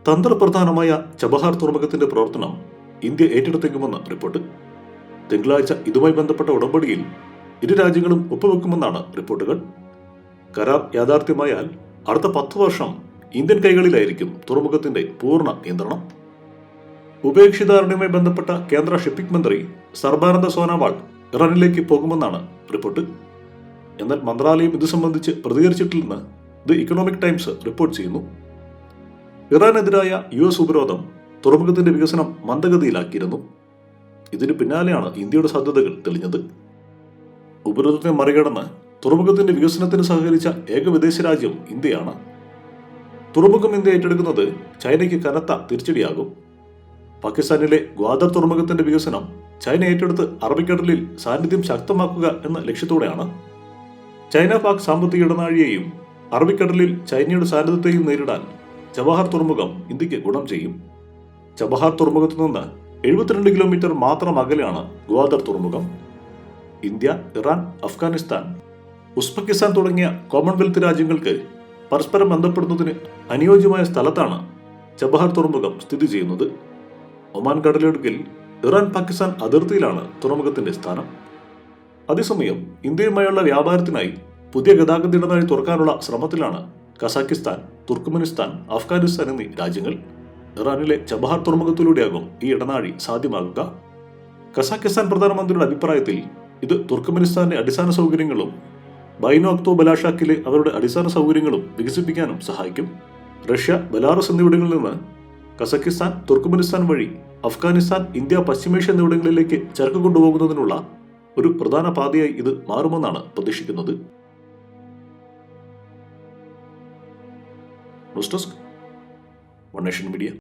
തന്ത്രപ്രധാനമായ ചബഹാർ തുറമുഖത്തിന്റെ പ്രവർത്തനം ഇന്ത്യ ഏറ്റെടുത്തേക്കുമെന്ന് റിപ്പോർട്ട്. തിങ്കളാഴ്ച ഇതുമായി ബന്ധപ്പെട്ട ഉടമ്പടിയിൽ ഇരു രാജ്യങ്ങളും ഒപ്പുവെക്കുമെന്നാണ് റിപ്പോർട്ടുകൾ. കരാർ യാഥാർത്ഥ്യമായാൽ അടുത്ത 10 വർഷം ഇന്ത്യൻ കൈകളിലായിരിക്കും തുറമുഖത്തിന്റെ പൂർണ്ണ നിയന്ത്രണം. ഉഭയകക്ഷിധാരണയുമായി ബന്ധപ്പെട്ട കേന്ദ്ര ഷിപ്പിംഗ് മന്ത്രി സർബാനന്ദ സോനോവാൾ ഇറാനിലേക്ക് പോകുമെന്നാണ് റിപ്പോർട്ട്. എന്നാൽ മന്ത്രാലയം ഇത് സംബന്ധിച്ച് പ്രതികരിച്ചിട്ടില്ലെന്ന് ദി ഇക്കണോമിക് ടൈംസ് റിപ്പോർട്ട് ചെയ്യുന്നു. ഇറാനെതിരായ US ഉപരോധം തുറമുഖത്തിന്റെ വികസനം മന്ദഗതിയിലാക്കിയിരുന്നു. ഇതിനു പിന്നാലെയാണ് ഇന്ത്യയുടെ സാധ്യതകൾ തെളിഞ്ഞത്. ഉപരോധത്തെ മറികടന്ന് തുറമുഖത്തിന്റെ വികസനത്തിന് സഹകരിച്ച ഏക വിദേശ രാജ്യം ഇന്ത്യയാണ്. തുറമുഖം ഇന്ത്യ ഏറ്റെടുക്കുന്നത് ചൈനയ്ക്ക് കനത്ത തിരിച്ചടിയാകും. പാകിസ്ഥാനിലെ ഗ്വാദർ തുറമുഖത്തിന്റെ വികസനം ചൈന ഏറ്റെടുത്ത് അറബിക്കടലിൽ സാന്നിധ്യം ശക്തമാക്കുക എന്ന ലക്ഷ്യത്തോടെയാണ്. ചൈന പാക് സാമ്പത്തിക ഇടനാഴിയെയും അറബിക്കടലിൽ ചൈനയുടെ സാന്നിധ്യത്തെയും നേരിടാൻ ചബഹാർ തുറമുഖം ഇന്ത്യക്ക് ഗുണം ചെയ്യും. ചബഹാർ തുറമുഖത്തു നിന്ന് 72 കിലോമീറ്റർ മാത്രം അകലെയാണ് ഗ്വാദർ തുറമുഖം. ഇന്ത്യ, ഇറാൻ, അഫ്ഗാനിസ്ഥാൻ, ഉസ്ബെക്കിസ്ഥാൻ തുടങ്ങിയ കോമൺവെൽത്ത് രാജ്യങ്ങൾക്ക് പരസ്പരം ബന്ധപ്പെടുന്നതിന് അനുയോജ്യമായ സ്ഥലത്താണ് ചബഹാർ തുറമുഖം സ്ഥിതി ചെയ്യുന്നത്. ഒമാൻ കടലിടുക്കിൽ ഇറാൻ പാകിസ്ഥാൻ അതിർത്തിയിലാണ് തുറമുഖത്തിന്റെ സ്ഥാനം. അതേസമയം ഇന്ത്യയുമായുള്ള വ്യാപാരത്തിനായി പുതിയ ഗതാഗത ഇടനാഴി തുറക്കാനുള്ള ശ്രമത്തിലാണ് കസാക്കിസ്ഥാൻ, തുർക്ക്മെനിസ്ഥാൻ, അഫ്ഗാനിസ്ഥാൻ എന്നീ രാജ്യങ്ങൾ. ഇറാനിലെ ചബഹാർ തുറമുഖത്തിലൂടെയാകും ഈ ഇടനാഴി സാധ്യമാകുക. കസാക്കിസ്ഥാൻ പ്രധാനമന്ത്രിയുടെ അഭിപ്രായത്തിൽ ഇത് തുർക്ക്മെനിസ്ഥാന്റെ അടിസ്ഥാന സൗകര്യങ്ങളും ബൈനോക്തോ ബലാഷാക്കിലെ അവരുടെ അടിസ്ഥാന സൗകര്യങ്ങളും വികസിപ്പിക്കാനും സഹായിക്കും. റഷ്യ, ബെലാറസ് എന്നിവിടങ്ങളിൽ നിന്ന് കസക്കിസ്ഥാൻ, തുർക്ക്മെനിസ്ഥാൻ വഴി അഫ്ഗാനിസ്ഥാൻ, ഇന്ത്യ, പശ്ചിമേഷ്യ എന്നിവിടങ്ങളിലേക്ക് ചരക്ക് കൊണ്ടുപോകുന്നതിനുള്ള ഒരു പ്രധാന പാതയായി ഇത് മാറുമെന്നാണ് പ്രതീക്ഷിക്കുന്നത്. News desk, one nation media.